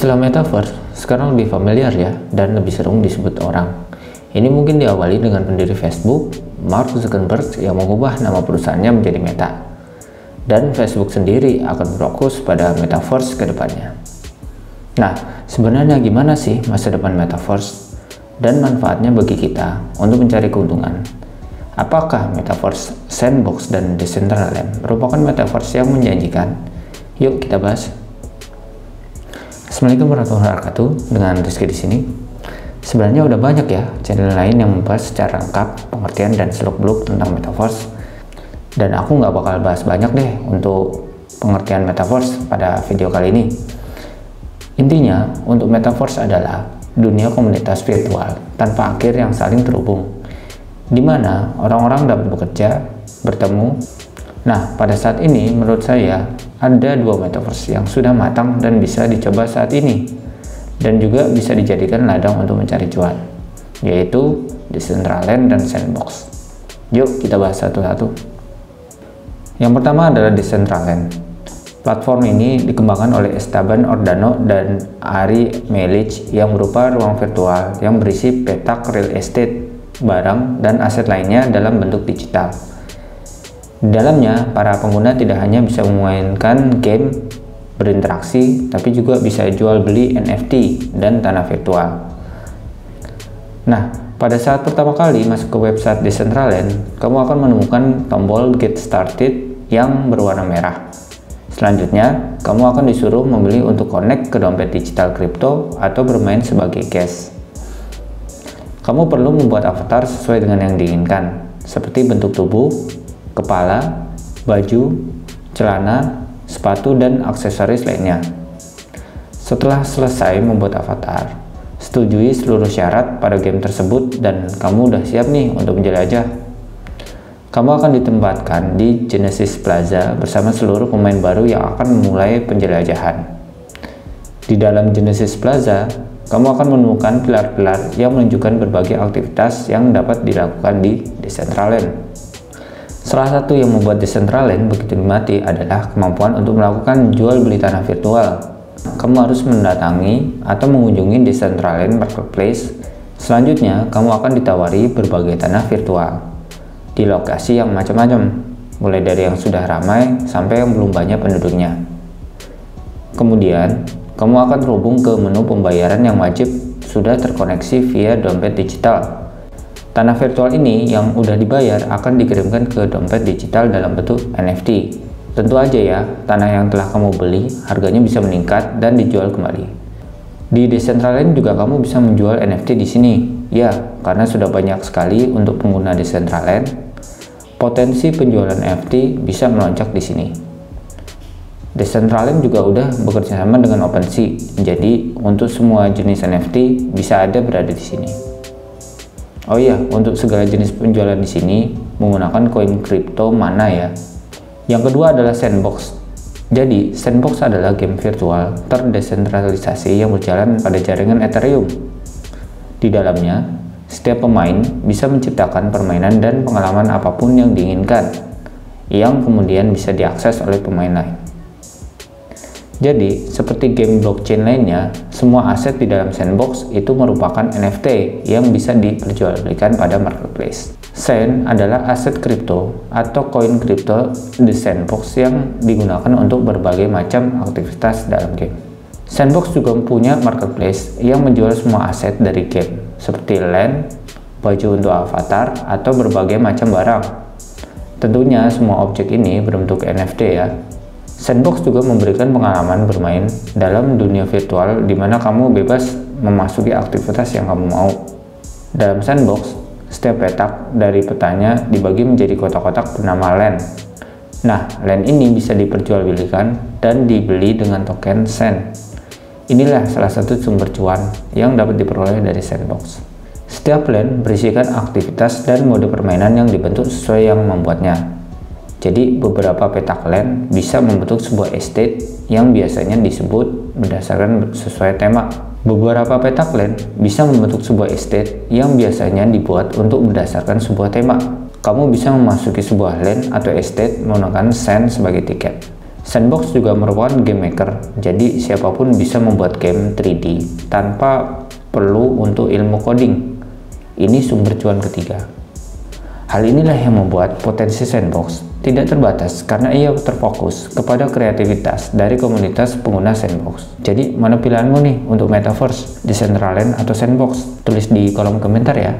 Istilah metaverse sekarang lebih familiar ya, dan lebih sering disebut orang. Ini mungkin diawali dengan pendiri Facebook, Mark Zuckerberg, yang mengubah nama perusahaannya menjadi Meta. Dan Facebook sendiri akan fokus pada metaverse ke depannya. Nah, sebenarnya gimana sih masa depan metaverse dan manfaatnya bagi kita untuk mencari keuntungan? Apakah metaverse, sandbox, dan Decentraland merupakan metaverse yang menjanjikan? Yuk kita bahas. Assalamualaikum warahmatullahi wabarakatuh. Dengan Rizky di sini. Sebenarnya udah banyak ya channel lain yang membahas secara lengkap pengertian dan seluk-beluk tentang metaverse. Dan aku nggak bakal bahas banyak deh untuk pengertian metaverse pada video kali ini. Intinya, untuk metaverse adalah dunia komunitas virtual tanpa akhir yang saling terhubung, di mana orang-orang dapat bekerja, bertemu. Nah, pada saat ini menurut saya ada dua metaverse yang sudah matang dan bisa dicoba saat ini, dan juga bisa dijadikan ladang untuk mencari cuan, yaitu Decentraland dan Sandbox. Yuk kita bahas satu-satu. Yang pertama adalah Decentraland. Platform ini dikembangkan oleh Esteban Ordano dan Ari Melich yang berupa ruang virtual yang berisi petak real estate, barang, dan aset lainnya dalam bentuk digital. Di dalamnya, para pengguna tidak hanya bisa memainkan game, berinteraksi, tapi juga bisa jual beli NFT dan tanah virtual. Nah, pada saat pertama kali masuk ke website Decentraland, kamu akan menemukan tombol Get Started yang berwarna merah. Selanjutnya, kamu akan disuruh memilih untuk connect ke dompet digital kripto atau bermain sebagai guest. Kamu perlu membuat avatar sesuai dengan yang diinginkan, seperti bentuk tubuh, kepala, baju, celana, sepatu, dan aksesoris lainnya. Setelah selesai membuat avatar, setujui seluruh syarat pada game tersebut dan kamu udah siap nih untuk menjelajah. Kamu akan ditempatkan di Genesis Plaza bersama seluruh pemain baru yang akan memulai penjelajahan. Di dalam Genesis Plaza, kamu akan menemukan pilar-pilar yang menunjukkan berbagai aktivitas yang dapat dilakukan di Decentraland. Salah satu yang membuat Decentraland begitu dinikmati adalah kemampuan untuk melakukan jual beli tanah virtual. Kamu harus mendatangi atau mengunjungi Decentraland Marketplace. Selanjutnya, kamu akan ditawari berbagai tanah virtual di lokasi yang macam-macam, mulai dari yang sudah ramai sampai yang belum banyak penduduknya. Kemudian, kamu akan terhubung ke menu pembayaran yang wajib sudah terkoneksi via dompet digital. Tanah virtual ini yang udah dibayar akan dikirimkan ke dompet digital dalam bentuk NFT. Tentu aja ya, tanah yang telah kamu beli harganya bisa meningkat dan dijual kembali. Di Decentraland juga kamu bisa menjual NFT di sini. Ya, karena sudah banyak sekali untuk pengguna Decentraland, potensi penjualan NFT bisa melonjak di sini. Decentraland juga udah bekerja sama dengan OpenSea, jadi untuk semua jenis NFT bisa ada berada di sini. Oh iya, untuk segala jenis penjualan di sini menggunakan koin kripto mana ya. Yang kedua adalah Sandbox. Jadi, Sandbox adalah game virtual terdesentralisasi yang berjalan pada jaringan Ethereum. Di dalamnya, setiap pemain bisa menciptakan permainan dan pengalaman apapun yang diinginkan, yang kemudian bisa diakses oleh pemain lain. Jadi, seperti game blockchain lainnya, semua aset di dalam Sandbox itu merupakan NFT yang bisa diperjualbelikan pada marketplace. Sand adalah aset kripto atau koin kripto di Sandbox yang digunakan untuk berbagai macam aktivitas dalam game. Sandbox juga punya marketplace yang menjual semua aset dari game, seperti land, baju untuk avatar, atau berbagai macam barang. Tentunya semua objek ini berbentuk NFT ya. Sandbox juga memberikan pengalaman bermain dalam dunia virtual di mana kamu bebas memasuki aktivitas yang kamu mau. Dalam Sandbox, setiap petak dari petanya dibagi menjadi kotak-kotak bernama land. Nah, land ini bisa diperjualbelikan dan dibeli dengan token Sand. Inilah salah satu sumber cuan yang dapat diperoleh dari Sandbox. Setiap land berisikan aktivitas dan mode permainan yang dibentuk sesuai yang membuatnya. Jadi beberapa petak land bisa membentuk sebuah estate yang biasanya disebut berdasarkan sesuai tema. Beberapa petak land bisa membentuk sebuah estate yang biasanya dibuat untuk berdasarkan sebuah tema. Kamu bisa memasuki sebuah land atau estate menggunakan sand sebagai tiket. Sandbox juga merupakan game maker, jadi siapapun bisa membuat game 3D tanpa perlu untuk ilmu coding. Ini sumber cuan ketiga. Hal inilah yang membuat potensi Sandbox tidak terbatas karena ia terfokus kepada kreativitas dari komunitas pengguna Sandbox. Jadi mana pilihanmu nih untuk Metaverse, Decentraland atau Sandbox? Tulis di kolom komentar ya.